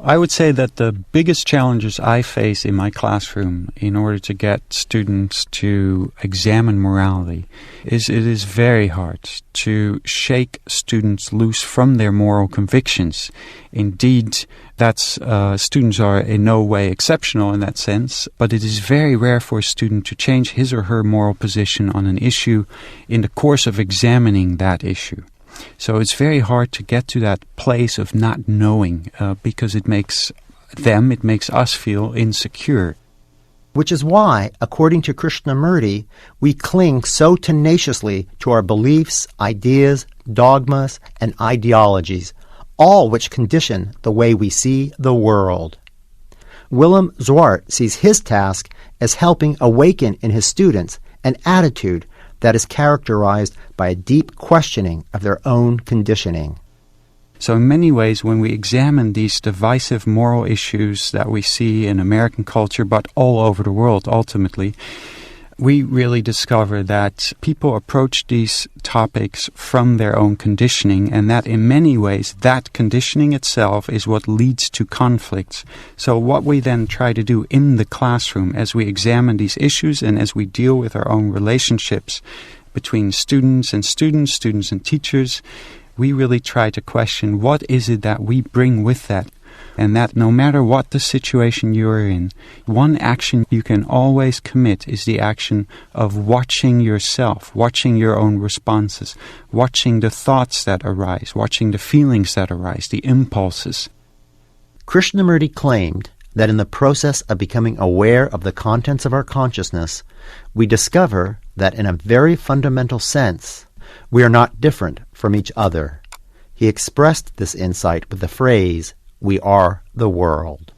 I would say that the biggest challenges I face in my classroom in order to get students to examine morality is it is very hard to shake students loose from their moral convictions. Indeed, students are in no way exceptional in that sense, but it is very rare for a student to change his or her moral position on an issue in the course of examining that issue. So it's very hard to get to that place of not knowing because it makes us feel insecure. Which is why, according to Krishnamurti, we cling so tenaciously to our beliefs, ideas, dogmas, and ideologies, all which condition the way we see the world. Willem Zwart sees his task as helping awaken in his students an attitude that is characterized by a deep questioning of their own conditioning. So in many ways, when we examine these divisive moral issues that we see in American culture, but all over the world ultimately, we really discover that people approach these topics from their own conditioning, and that in many ways that conditioning itself is what leads to conflicts. So what we then try to do in the classroom as we examine these issues and as we deal with our own relationships between students and teachers, we really try to question what is it that we bring with that. And that no matter what the situation you are in, one action you can always commit is the action of watching yourself, watching your own responses, watching the thoughts that arise, watching the feelings that arise, the impulses. Krishnamurti claimed that in the process of becoming aware of the contents of our consciousness, we discover that in a very fundamental sense, we are not different from each other. He expressed this insight with the phrase, "We are the world."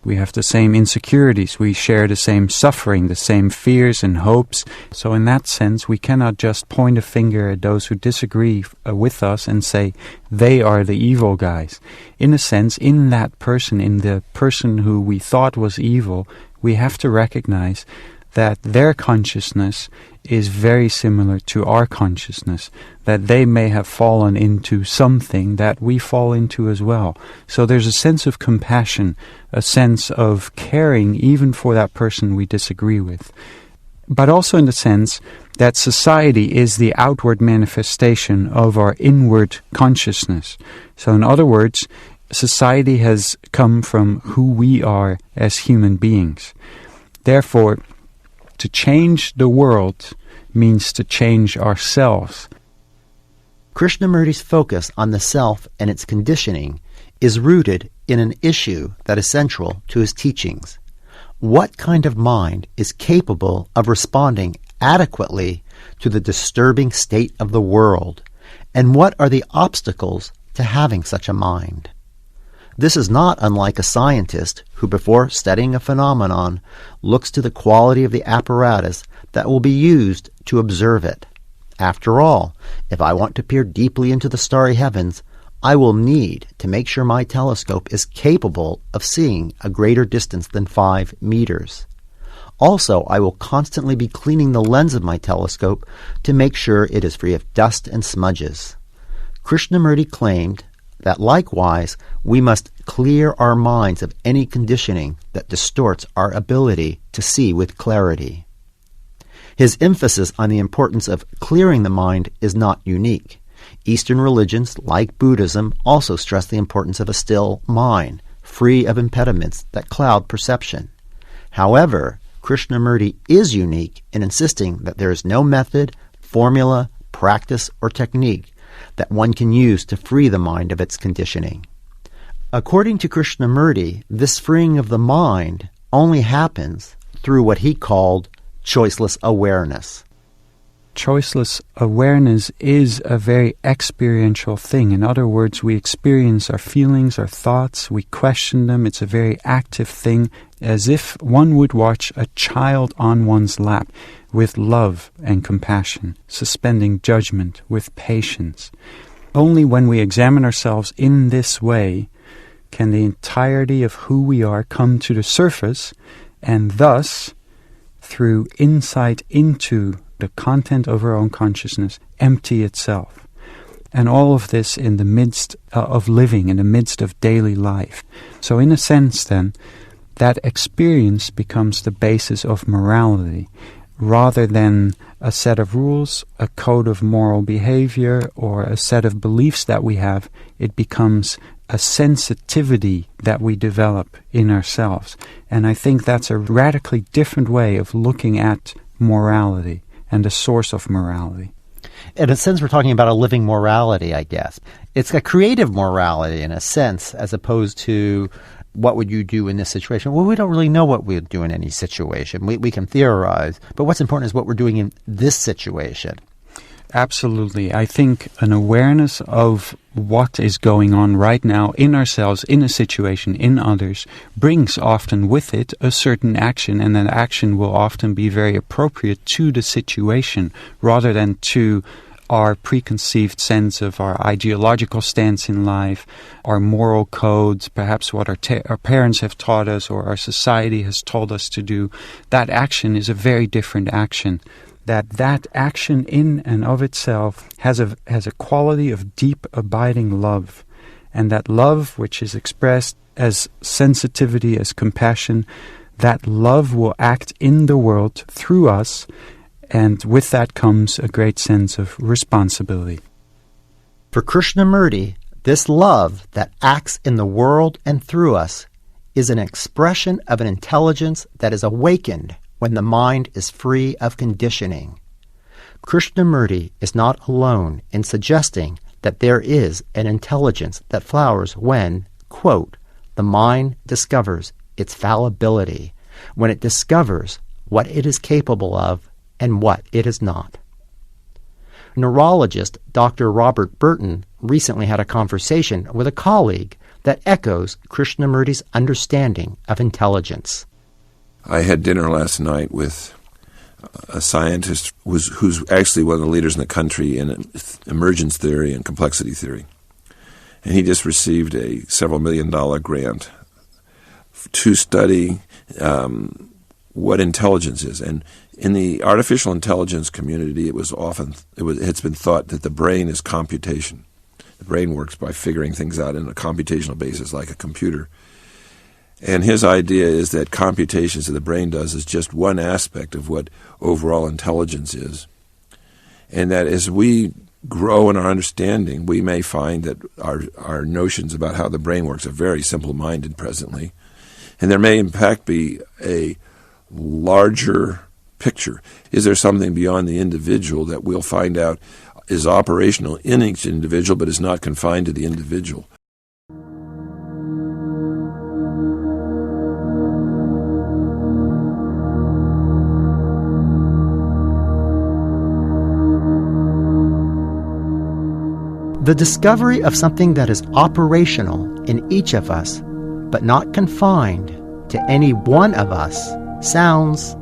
We have the same insecurities, we share the same suffering, the same fears and hopes. So in that sense, we cannot just point a finger at those who disagree with us and say, they are the evil guys. In a sense, in the person who we thought was evil, we have to recognize that their consciousness is very similar to our consciousness, that they may have fallen into something that we fall into as well. So there's a sense of compassion, a sense of caring even for that person we disagree with. But also in the sense that society is the outward manifestation of our inward consciousness. So in other words, society has come from who we are as human beings. Therefore, to change the world means to change ourselves. Krishnamurti's focus on the self and its conditioning is rooted in an issue that is central to his teachings. What kind of mind is capable of responding adequately to the disturbing state of the world, and what are the obstacles to having such a mind? This is not unlike a scientist who, before studying a phenomenon, looks to the quality of the apparatus that will be used to observe it. After all, if I want to peer deeply into the starry heavens, I will need to make sure my telescope is capable of seeing a greater distance than 5 meters. Also, I will constantly be cleaning the lens of my telescope to make sure it is free of dust and smudges. Krishnamurti claimed that likewise we must clear our minds of any conditioning that distorts our ability to see with clarity. His emphasis on the importance of clearing the mind is not unique. Eastern religions, like Buddhism, also stress the importance of a still mind, free of impediments that cloud perception. However, Krishnamurti is unique in insisting that there is no method, formula, practice, or technique that one can use to free the mind of its conditioning. According to Krishnamurti, this freeing of the mind only happens through what he called choiceless awareness. Choiceless awareness is a very experiential thing. In other words, we experience our feelings, our thoughts, we question them. It's a very active thing, as if one would watch a child on one's lap with love and compassion, suspending judgment with patience. Only when we examine ourselves in this way can the entirety of who we are come to the surface, and thus, through insight into the content of our own consciousness, empty itself. And all of this in the midst of living, in the midst of daily life. So in a sense then, that experience becomes the basis of morality, rather than a set of rules, a code of moral behavior, or a set of beliefs that we have. It becomes a sensitivity that we develop in ourselves. And I think that's a radically different way of looking at morality and the source of morality. In a sense, we're talking about a living morality, I guess. It's a creative morality in a sense, as opposed to what would you do in this situation? Well, we don't really know what we'd do in any situation. We can theorize, but what's important is what we're doing in this situation. Absolutely. I think an awareness of what is going on right now in ourselves, in a situation, in others, brings often with it a certain action, and that action will often be very appropriate to the situation rather than to our preconceived sense of our ideological stance in life, our moral codes, perhaps what our parents have taught us or our society has told us to do. That action is a very different action. That action in and of itself has a quality of deep abiding love. And that love, which is expressed as sensitivity, as compassion, that love will act in the world through us, and with that comes a great sense of responsibility. For Krishnamurti, this love that acts in the world and through us is an expression of an intelligence that is awakened when the mind is free of conditioning. Krishnamurti is not alone in suggesting that there is an intelligence that flowers when, quote, the mind discovers its fallibility, when it discovers what it is capable of and what it is not. Neurologist Dr. Robert Burton recently had a conversation with a colleague that echoes Krishnamurti's understanding of intelligence. I had dinner last night with a scientist who's actually one of the leaders in the country in emergence theory and complexity theory. And he just received a several $million grant to study what intelligence is. And in the artificial intelligence community, it's been thought that the brain is computation. The brain works by figuring things out on a computational basis, like a computer. And his idea is that computations that the brain does is just one aspect of what overall intelligence is. And that as we grow in our understanding, we may find that our notions about how the brain works are very simple-minded presently. And there may in fact be a larger picture. Is there something beyond the individual that we'll find out is operational in each individual but is not confined to the individual? The discovery of something that is operational in each of us, but not confined to any one of us, sounds,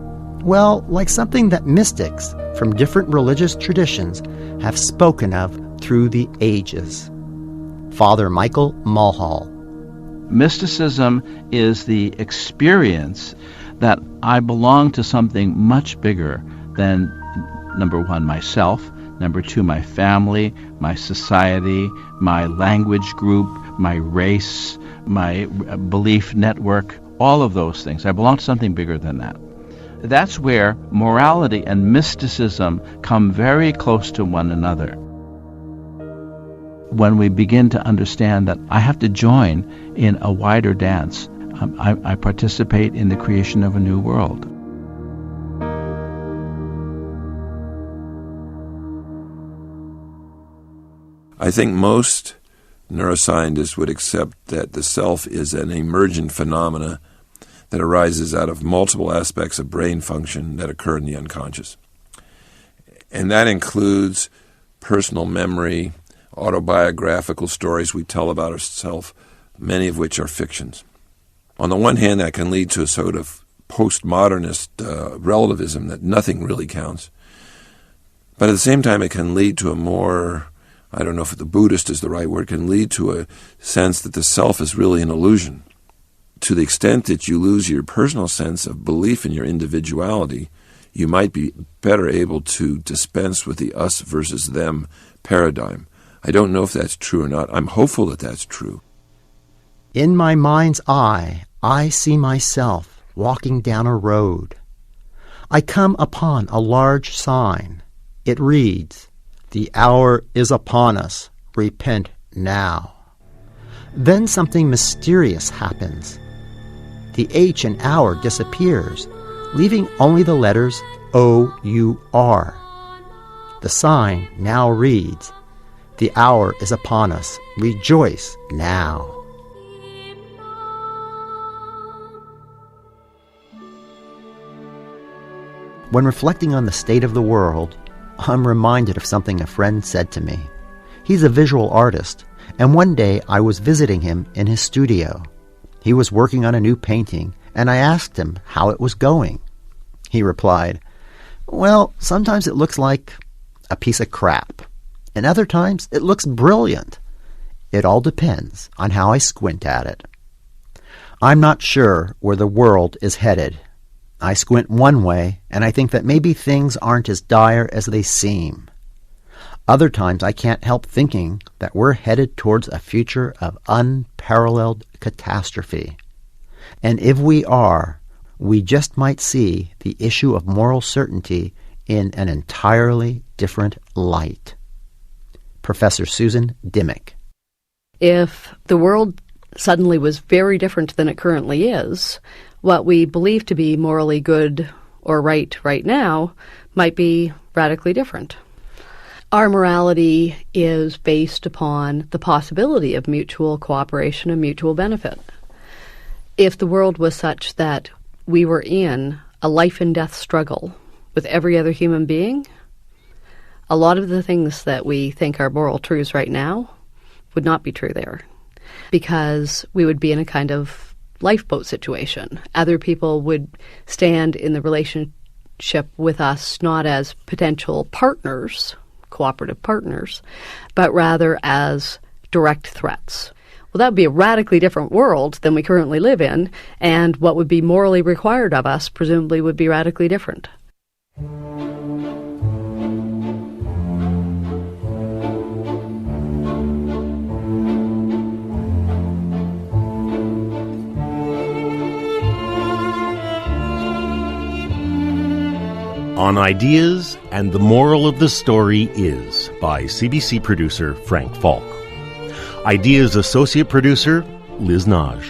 well, like something that mystics from different religious traditions have spoken of through the ages. Father Michael Mulhall. Mysticism is the experience that I belong to something much bigger than, number one, myself, number two, my family, my society, my language group, my race, my belief network, all of those things. I belong to something bigger than that. That's where morality and mysticism come very close to one another. When we begin to understand that I have to join in a wider dance, I participate in the creation of a new world. I think most neuroscientists would accept that the self is an emergent phenomena that arises out of multiple aspects of brain function that occur in the unconscious. And that includes personal memory, autobiographical stories we tell about ourselves, many of which are fictions. On the one hand, that can lead to a sort of postmodernist relativism that nothing really counts. But at the same time, it can lead to a more, I don't know if the Buddhist is the right word, can lead to a sense that the self is really an illusion. To the extent that you lose your personal sense of belief in your individuality, you might be better able to dispense with the us versus them paradigm. I don't know if that's true or not. I'm hopeful that that's true. In my mind's eye, I see myself walking down a road. I come upon a large sign. It reads, "The hour is upon us. Repent now." Then something mysterious happens. The H in hour disappears, leaving only the letters O-U-R. The sign now reads, "The hour is upon us. Rejoice now." When reflecting on the state of the world, I'm reminded of something a friend said to me. He's a visual artist, and one day I was visiting him in his studio. He was working on a new painting, and I asked him how it was going. He replied, "Well, sometimes it looks like a piece of crap, and other times it looks brilliant. It all depends on how I squint at it." I'm not sure where the world is headed. I squint one way, and I think that maybe things aren't as dire as they seem. Other times I can't help thinking that we're headed towards a future of unparalleled catastrophe. And if we are, we just might see the issue of moral certainty in an entirely different light. Professor Susan Dimmock. If the world suddenly was very different than it currently is, what we believe to be morally good or right now might be radically different. Our morality is based upon the possibility of mutual cooperation and mutual benefit. If the world was such that we were in a life and death struggle with every other human being, a lot of the things that we think are moral truths right now would not be true there, because we would be in a kind of lifeboat situation. Other people would stand in the relationship with us not as potential partners, cooperative partners, but rather as direct threats. Well, that would be a radically different world than we currently live in, and what would be morally required of us presumably would be radically different. On Ideas and the Moral of the Story Is by CBC producer Frank Falk. Ideas associate producer Liz Naj.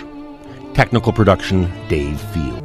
Technical production Dave Field.